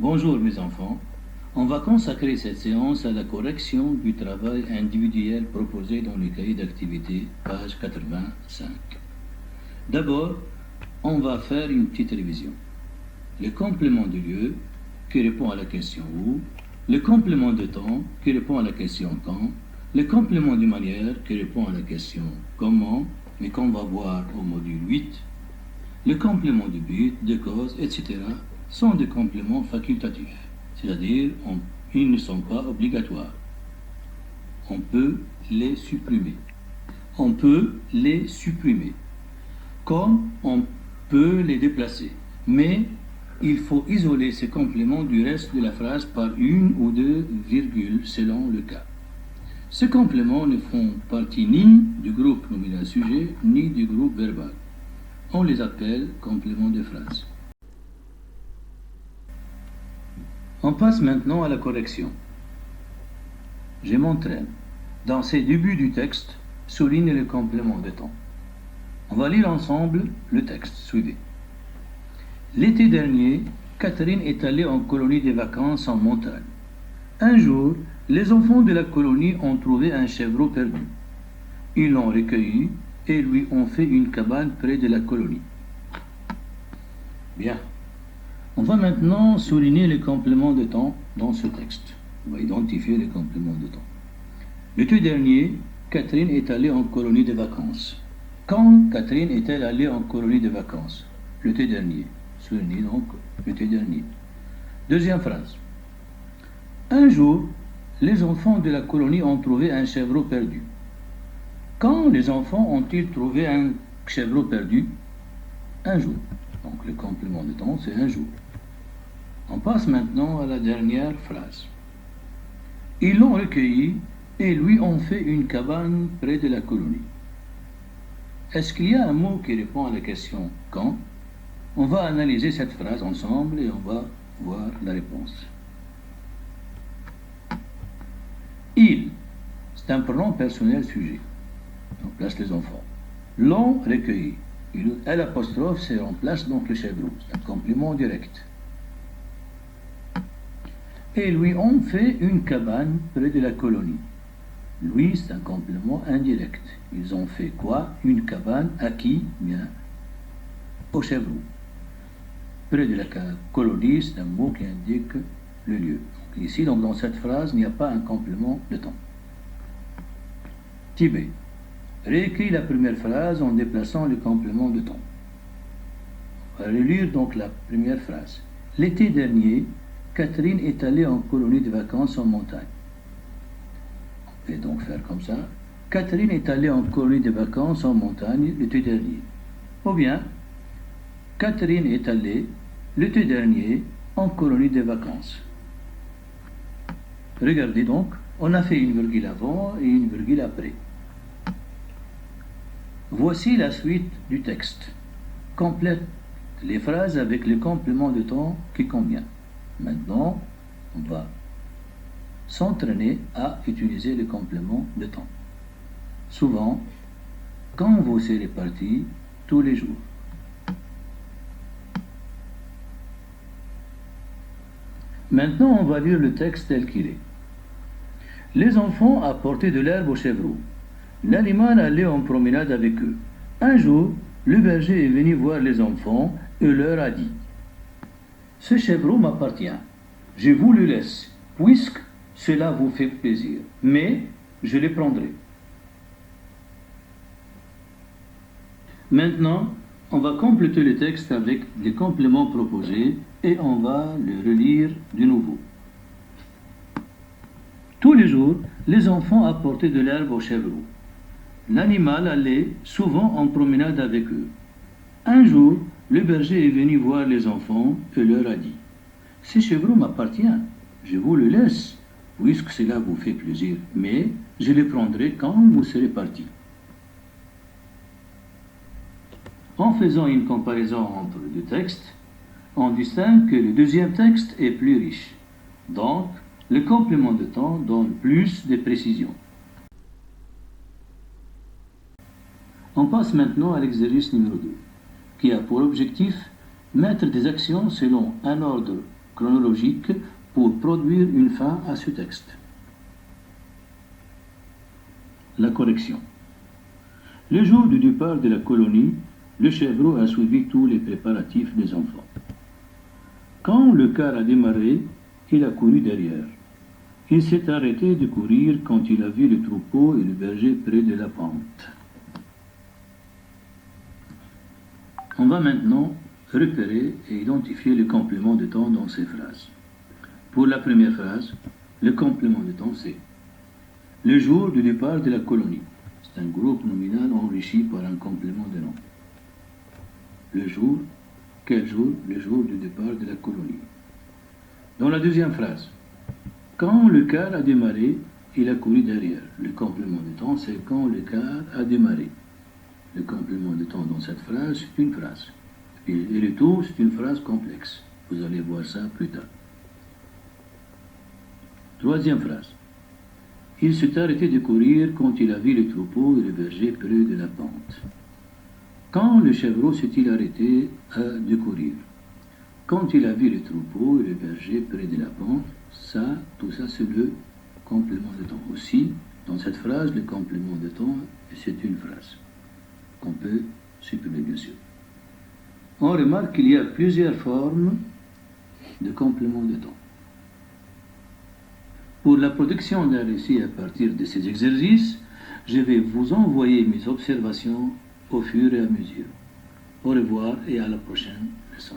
Bonjour mes enfants, on va consacrer cette séance à la correction du travail individuel proposé dans le cahier d'activité, page 85. D'abord, on va faire une petite révision. Le complément de lieu qui répond à la question où, le complément de temps qui répond à la question quand, le complément de manière qui répond à la question comment, mais qu'on va voir au module 8, le complément de but, de cause, etc. sont des compléments facultatifs, c'est-à-dire ils ne sont pas obligatoires. On peut les supprimer. On peut les supprimer, comme on peut les déplacer. Mais il faut isoler ces compléments du reste de la phrase par une ou deux virgules selon le cas. Ces compléments ne font partie ni du groupe nominal sujet, ni du groupe verbal. On les appelle compléments de phrase. On passe maintenant à la correction. Je m'entraîne. Dans ces débuts du texte, souligne le complément de temps. On va lire ensemble le texte. Suivez. L'été dernier, Catherine est allée en colonie de vacances en montagne. Un jour, les enfants de la colonie ont trouvé un chevreau perdu. Ils l'ont recueilli et lui ont fait une cabane près de la colonie. Bien. On va maintenant souligner les compléments de temps dans ce texte. On va identifier les compléments de temps. L'été dernier, Catherine est allée en colonie de vacances. Quand Catherine est-elle allée en colonie de vacances? L'été dernier. Soulignez donc l'été dernier. Deuxième phrase. Un jour, les enfants de la colonie ont trouvé un chevreau perdu. Quand les enfants ont-ils trouvé un chevreau perdu? Un jour. Donc le complément de temps, c'est un jour. On passe maintenant à la dernière phrase. Ils l'ont recueilli et lui ont fait une cabane près de la colonie. Est-ce qu'il y a un mot qui répond à la question quand? On va analyser cette phrase ensemble et on va voir la réponse. Il, c'est un pronom personnel sujet. On place les enfants. L'ont recueilli. L'apostrophe, c'est remplace donc le chevreau. C'est un complément direct. Et lui ont fait une cabane près de la colonie. Lui, c'est un complément indirect. Ils ont fait quoi? Une cabane à qui? Bien, au chevreau. Près de la colonie, c'est un mot qui indique le lieu. Donc, ici, donc, dans cette phrase, il n'y a pas un complément de temps. Tibet. Réécris la première phrase en déplaçant le complément de temps. On va relire donc la première phrase. L'été dernier, Catherine est allée en colonie de vacances en montagne. On peut donc faire comme ça. Catherine est allée en colonie de vacances en montagne l'été dernier. Ou bien, Catherine est allée l'été dernier en colonie de vacances. Regardez donc, on a fait une virgule avant et une virgule après. Voici la suite du texte. Complète les phrases avec le complément de temps qui convient. Maintenant, on va s'entraîner à utiliser le complément de temps. Souvent, quand vous serez parti, tous les jours. Maintenant, on va lire le texte tel qu'il est. Les enfants apportaient de l'herbe au chevreau. L'animal allait en promenade avec eux. Un jour, le berger est venu voir les enfants et leur a dit « Ce chevreau m'appartient. Je vous le laisse, puisque cela vous fait plaisir, mais je le prendrai. » Maintenant, on va compléter le texte avec les compléments proposés et on va le relire de nouveau. Tous les jours, les enfants apportaient de l'herbe au chevreau. L'animal allait souvent en promenade avec eux. Un jour, le berger est venu voir les enfants et leur a dit « Ce chevreau m'appartient, je vous le laisse, puisque cela vous fait plaisir, mais je le prendrai quand vous serez partis. » En faisant une comparaison entre les deux textes, on distingue que le deuxième texte est plus riche. Donc, le complément de temps donne plus de précision. On passe maintenant à l'exercice numéro 2, qui a pour objectif mettre des actions selon un ordre chronologique pour produire une fin à ce texte. La correction. Le jour du départ de la colonie, le chevreau a suivi tous les préparatifs des enfants. Quand le car a démarré, il a couru derrière. Il s'est arrêté de courir quand il a vu le troupeau et le berger près de la pente. On va maintenant repérer et identifier le complément de temps dans ces phrases. Pour la première phrase, le complément de temps c'est le jour du départ de la colonie. C'est un groupe nominal enrichi par un complément de nom. Le jour, quel jour? Le jour du départ de la colonie. Dans la deuxième phrase, quand le car a démarré, il a couru derrière. Le complément de temps, c'est quand le car a démarré. Le complément de temps dans cette phrase, c'est une phrase. Et le tout, c'est une phrase complexe. Vous allez voir ça plus tard. Troisième phrase. Il s'est arrêté de courir quand il a vu le troupeau et le berger près de la pente. Quand le chevreau s'est-il arrêté de courir? Quand il a vu le troupeau et le berger près de la pente, tout ça c'est le complément de temps. Aussi, dans cette phrase, le complément de temps, c'est une phrase qu'on peut supprimer bien sûr. On remarque qu'il y a plusieurs formes de complément de temps. Pour la production d'un récit à partir de ces exercices, je vais vous envoyer mes observations au fur et à mesure. Au revoir et à la prochaine leçon.